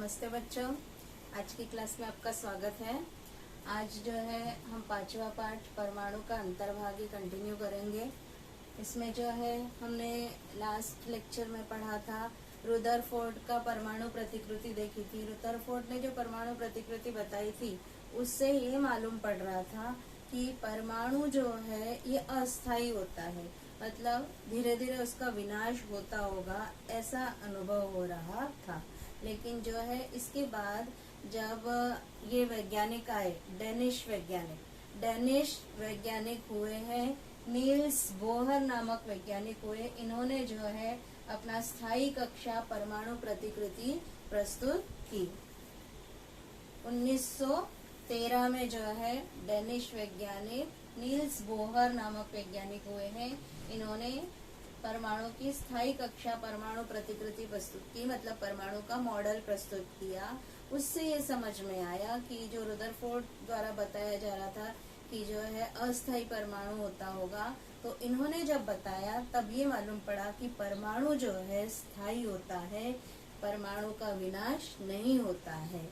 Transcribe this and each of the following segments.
नमस्ते बच्चों, आज की क्लास में आपका स्वागत है। आज जो है हम पांचवा पाठ परमाणु का अंतर्भागी कंटिन्यू करेंगे। इसमें जो है हमने लास्ट लेक्चर में पढ़ा था, रुदरफोर्ड का परमाणु प्रतिकृति देखी थी। रुदरफोर्ड ने जो परमाणु प्रतिकृति बताई थी उससे ये मालूम पड़ रहा था कि परमाणु जो है ये अस्थायी होता है, मतलब धीरे धीरे उसका विनाश होता होगा, ऐसा अनुभव हो रहा था। लेकिन जो है इसके बाद जब ये वैज्ञानिक आए, डेनिश वैज्ञानिक हुए हैं, नील्स बोहर नामक वैज्ञानिक हुए। इन्होंने जो है अपना स्थायी कक्षा परमाणु प्रतिकृति प्रस्तुत की। 1913 में जो है डेनिश वैज्ञानिक नील्स बोहर नामक वैज्ञानिक हुए हैं। इन्होंने परमाणु की स्थायी कक्षा परमाणु प्रतिकृति प्रस्तुत की, मतलब परमाणु का मॉडल प्रस्तुत किया। उससे ये समझ में आया कि जो रुदरफोर्ड द्वारा बताया जा रहा था कि जो है अस्थायी परमाणु होता होगा, तो इन्होंने जब बताया तब ये मालूम पड़ा कि परमाणु जो है स्थायी होता है, परमाणु का विनाश नहीं होता है।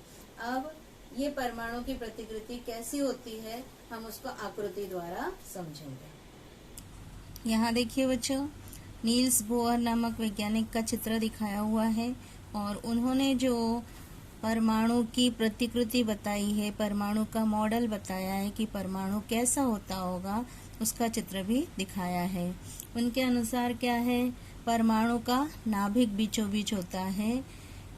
अब ये परमाणु की प्रतिकृति कैसी होती है, हम उसको आकृति द्वारा समझेंगे। यहाँ देखिए बच्चों, नील्स बोहर नामक वैज्ञानिक का चित्र दिखाया हुआ है और उन्होंने जो परमाणु की प्रतिकृति बताई है, परमाणु का मॉडल बताया है कि परमाणु कैसा होता होगा, उसका चित्र भी दिखाया है। उनके अनुसार क्या है, परमाणु का नाभिक बीचों बीच होता है।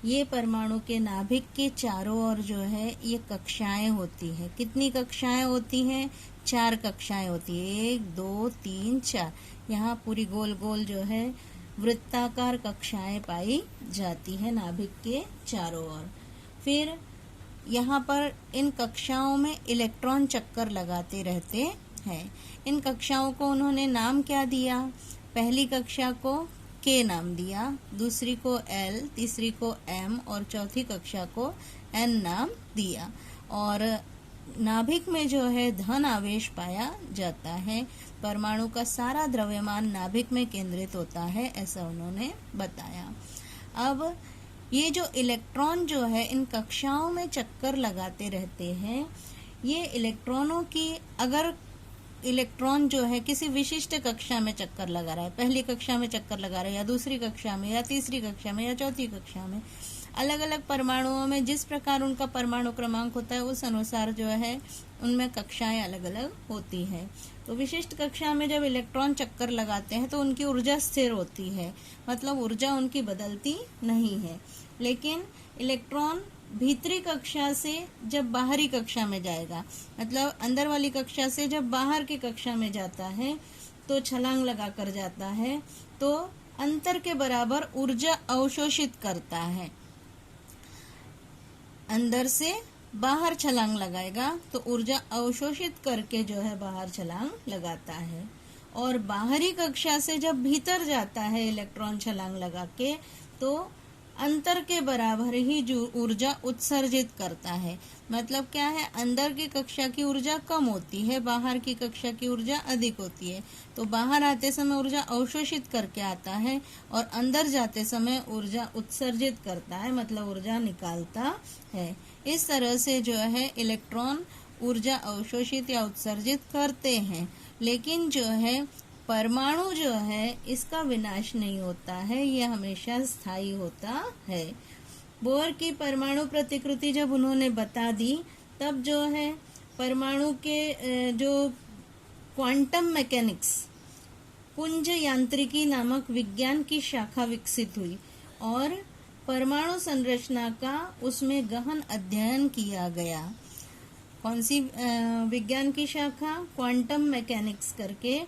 ये परमाणु के नाभिक के चारों ओर जो है ये कक्षाएं होती है। कितनी कक्षाएं होती हैं? 4 कक्षाएं होती है। 1 2 3 4। यहाँ पूरी गोल गोल जो है वृत्ताकार कक्षाएं पाई जाती है नाभिक के चारों ओर। फिर यहाँ पर इन कक्षाओं में इलेक्ट्रॉन चक्कर लगाते रहते हैं। इन कक्षाओं को उन्होंने नाम क्या दिया? पहली कक्षा को K नाम दिया, दूसरी को L, तीसरी को M और चौथी कक्षा को N नाम दिया। और नाभिक में जो है धन आवेश पाया जाता है। परमाणु का सारा द्रव्यमान नाभिक में केंद्रित होता है, ऐसा उन्होंने बताया। अब ये जो इलेक्ट्रॉन जो है इन कक्षाओं में चक्कर लगाते रहते हैं, ये इलेक्ट्रॉनों की, अगर इलेक्ट्रॉन जो है किसी विशिष्ट कक्षा में चक्कर लगा रहा है, पहली कक्षा में चक्कर लगा रहा है या दूसरी कक्षा में या तीसरी कक्षा में या चौथी कक्षा में, अलग अलग परमाणुओं में जिस प्रकार उनका परमाणु क्रमांक होता है उस अनुसार जो है उनमें कक्षाएं अलग अलग होती हैं। तो विशिष्ट कक्षा में जब इलेक्ट्रॉन चक्कर लगाते हैं तो उनकी ऊर्जा स्थिर होती है, मतलब ऊर्जा उनकी बदलती नहीं है। लेकिन इलेक्ट्रॉन भीतरी कक्षा से जब बाहरी कक्षा में जाएगा, मतलब अंदर वाली कक्षा से जब बाहर की कक्षा में जाता है तो छलांग लगा कर जाता है, तो अंतर के बराबर ऊर्जा अवशोषित करता है। अंदर से बाहर छलांग लगाएगा तो ऊर्जा अवशोषित करके जो है बाहर छलांग लगाता है। और बाहरी कक्षा से जब भीतर जाता है इलेक्ट्रॉन छलांग लगा के, तो अंतर के बराबर ही जो ऊर्जा उत्सर्जित करता है। मतलब क्या है, अंदर की कक्षा की ऊर्जा कम होती है, बाहर की कक्षा की ऊर्जा अधिक होती है। तो बाहर आते समय ऊर्जा अवशोषित करके आता है और अंदर जाते समय ऊर्जा उत्सर्जित करता है, मतलब ऊर्जा निकालता है। इस तरह से जो है इलेक्ट्रॉन ऊर्जा अवशोषित या उत्सर्जित करते हैं। लेकिन जो है परमाणु जो है इसका विनाश नहीं होता है, यह हमेशा स्थायी होता है। बोहर की परमाणु प्रतिकृति जब उन्होंने बता दी, तब जो है परमाणु के जो क्वांटम मैकेनिक्स, पुंज यांत्रिकी नामक विज्ञान की शाखा विकसित हुई और परमाणु संरचना का उसमें गहन अध्ययन किया गया। कौन सी विज्ञान की शाखा? क्वांटम मैकेनिक्स करके,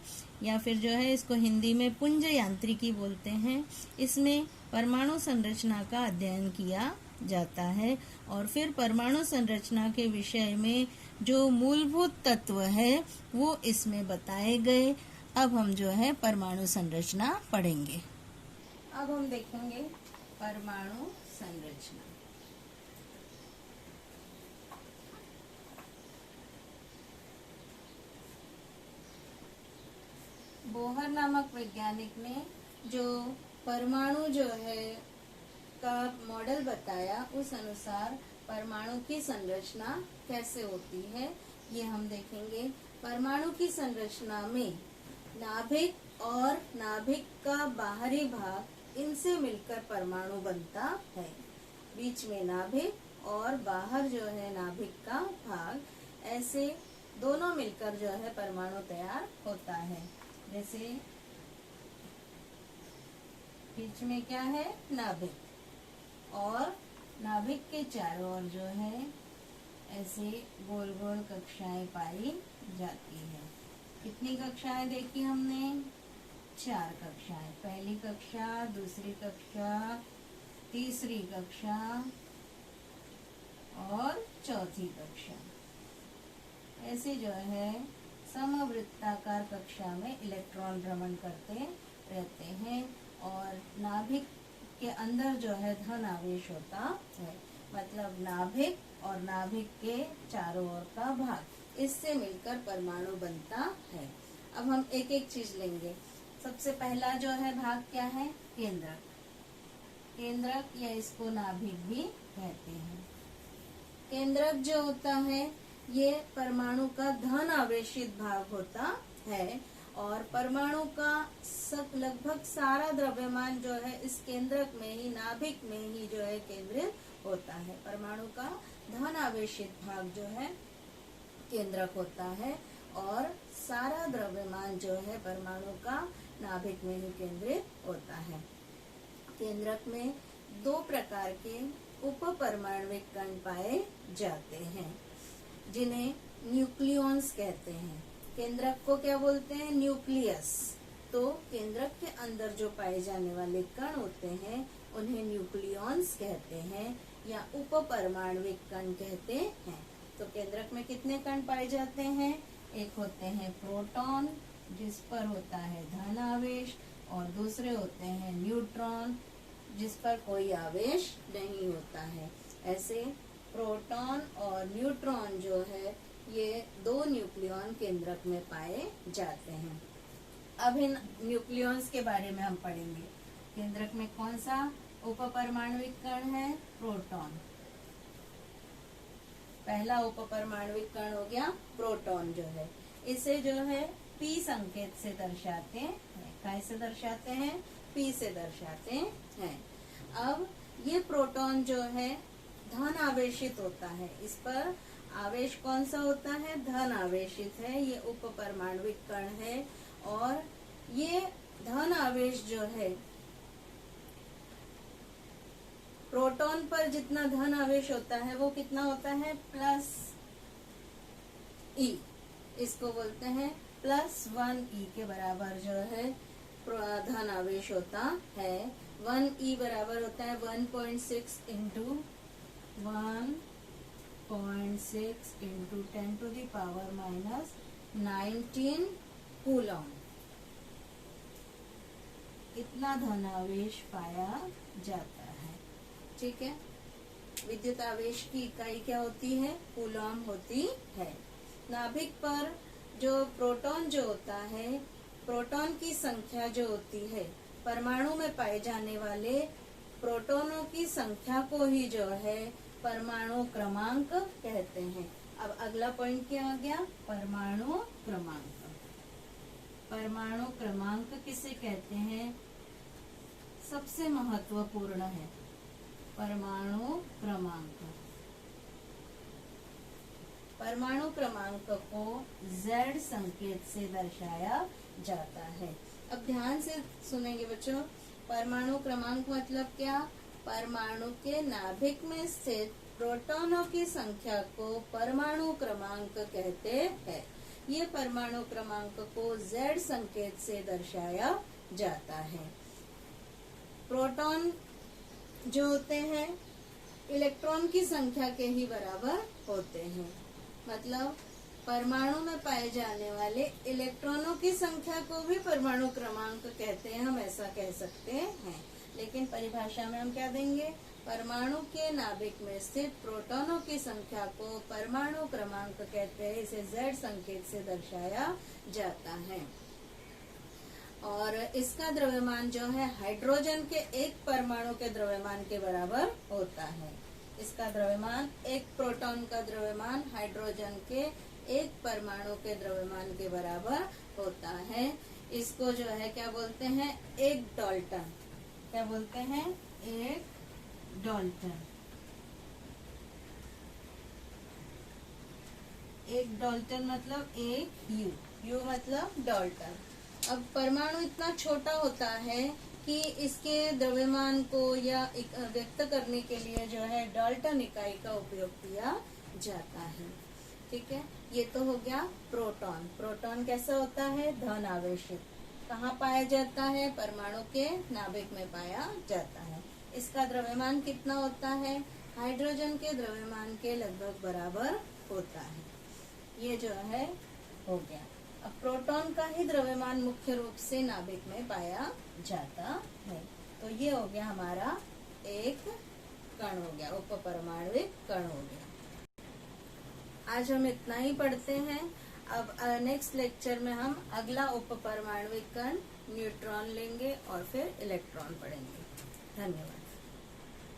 या फिर जो है इसको हिंदी में पुंज यांत्रिकी बोलते हैं। इसमें परमाणु संरचना का अध्ययन किया जाता है और फिर परमाणु संरचना के विषय में जो मूलभूत तत्व है वो इसमें बताए गए। अब हम जो है परमाणु संरचना पढ़ेंगे। अब हम देखेंगे परमाणु संरचना। बोहर नामक वैज्ञानिक ने जो परमाणु जो है का मॉडल बताया उस अनुसार परमाणु की संरचना कैसे होती है ये हम देखेंगे। परमाणु की संरचना में नाभिक और नाभिक का बाहरी भाग इनसे मिलकर परमाणु बनता है। बीच में नाभिक और बाहर जो है नाभिक का भाग, ऐसे दोनों मिलकर जो है परमाणु तैयार होता है। जैसे बीच में क्या है, नाभिक, और नाभिक के चारों ओर जो है ऐसे गोल गोल कक्षाएं पाई जाती है। कितनी कक्षाएं देखी हमने? 4 कक्षाएं। पहली कक्षा, दूसरी कक्षा, तीसरी कक्षा और चौथी कक्षा। ऐसे जो है समवृत्ताकार कक्षा में इलेक्ट्रॉन भ्रमण करते रहते हैं और नाभिक के अंदर जो है धन आवेश होता है। मतलब नाभिक और नाभिक के चारों ओर का भाग, इससे मिलकर परमाणु बनता है। अब हम एक एक चीज लेंगे। सबसे पहला जो है भाग क्या है? केंद्रक। केंद्रक या इसको नाभिक भी कहते हैं। केंद्रक जो होता है ये परमाणु का धन आवेशित भाग होता है और परमाणु का सब लगभग सारा द्रव्यमान जो है इस केंद्रक में ही, नाभिक में ही जो है केंद्रित होता है। परमाणु का धन आवेशित भाग जो है केंद्रक होता है और सारा द्रव्यमान जो है परमाणु का नाभिक में ही केंद्रित होता है। केंद्रक में 2 प्रकार के उप परमाणविक कण पाए जाते हैं जिन्हें न्यूक्लियॉन्स कहते हैं। केंद्रक को क्या बोलते हैं? न्यूक्लियस। तो केंद्रक के अंदर जो पाए जाने वाले कण होते हैं उन्हें न्यूक्लियॉन्स कहते हैं या उप परमाणविक कण कहते हैं। तो केंद्रक में कितने कण पाए जाते हैं? एक होते हैं प्रोटॉन जिस पर होता है धन आवेश, और दूसरे होते हैं न्यूट्रॉन जिस पर कोई आवेश नहीं होता है। ऐसे प्रोटॉन और न्यूट्रॉन जो है ये 2 न्यूक्लियॉन केंद्रक में पाए जाते हैं। अब इन न्यूक्लियॉन्स के बारे में हम पढ़ेंगे। केंद्रक में कौन सा उप परमाणविक कण है? प्रोटॉन। पहला उप परमाणविक कण हो गया प्रोटॉन जो है। इसे जो है P संकेत से दर्शाते हैं। कैसे दर्शाते हैं? P से दर्शाते हैं। अब ये प्रोटॉन जो है धन आवेशित होता है। इस पर आवेश कौन सा होता है? धन आवेशित है। ये उप परमाणविक कण है और ये धन आवेश जो है प्रोटॉन पर जितना धन आवेश होता है वो कितना होता है? +E। इसको बोलते हैं +1E के बराबर जो है धन आवेश होता है। 1E बराबर होता है 1.6 इंटू 1.6 इंटू 10⁻⁻19 कूलम। इतना धन आवेश पाया जाता है। ठीक है। विद्युत आवेश की इकाई क्या होती है? कूलम होती है। नाभिक पर जो प्रोटॉन जो होता है, प्रोटॉन की संख्या जो होती है, परमाणु में पाए जाने वाले प्रोटॉनों की संख्या को ही जो है परमाणु क्रमांक कहते हैं। अब अगला पॉइंट क्या आ गया? परमाणु क्रमांक। परमाणु क्रमांक किसे कहते हैं? सबसे महत्वपूर्ण है परमाणु क्रमांक। परमाणु क्रमांक को Z संकेत से दर्शाया जाता है। अब ध्यान से सुनेंगे बच्चों। परमाणु क्रमांक मतलब क्या? परमाणु के नाभिक में स्थित प्रोटॉनों की संख्या को परमाणु क्रमांक कहते हैं। ये परमाणु क्रमांक को Z संकेत से दर्शाया जाता है। प्रोटॉन जो होते हैं इलेक्ट्रॉन की संख्या के ही बराबर होते हैं। मतलब परमाणु में पाए जाने वाले इलेक्ट्रॉनों की संख्या को भी परमाणु क्रमांक कहते हैं, हम ऐसा कह सकते हैं। लेकिन परिभाषा में हम क्या देंगे? परमाणु के नाभिक में स्थित प्रोटॉनों की संख्या को परमाणु क्रमांक कहते हैं। इसे Z संकेत से दर्शाया जाता है। और इसका द्रव्यमान जो है हाइड्रोजन के एक परमाणु के द्रव्यमान के बराबर होता है। इसका द्रव्यमान, एक प्रोटॉन का द्रव्यमान हाइड्रोजन के एक परमाणु के द्रव्यमान के बराबर होता है। इसको जो है क्या बोलते हैं, एक डाल्टन। क्या बोलते हैं, एक डाल्टन। एक डाल्टन मतलब एक यू मतलब डाल्टन। अब परमाणु इतना छोटा होता है कि इसके द्रव्यमान को या व्यक्त करने के लिए जो है डाल्टन इकाई का उपयोग किया जाता है। ठीक है, ये तो हो गया प्रोटॉन। प्रोटॉन कैसा होता है, धन आवेशित। कहाँ पाया जाता है, परमाणु के नाभिक में पाया जाता है। इसका द्रव्यमान कितना होता है, हाइड्रोजन के द्रव्यमान के लगभग बराबर होता है। ये जो है हो गया। अब प्रोटॉन का ही द्रव्यमान मुख्य रूप से नाभिक में पाया जाता है। तो ये हो गया हमारा एक कण हो गया, उपपरमाणुविक कण हो गया। आज हम इतना ही पढ़ते हैं। अब नेक्स्ट लेक्चर में हम अगला उपपरमाणुविक कण न्यूट्रॉन लेंगे और फिर इलेक्ट्रॉन पढ़ेंगे। धन्यवाद।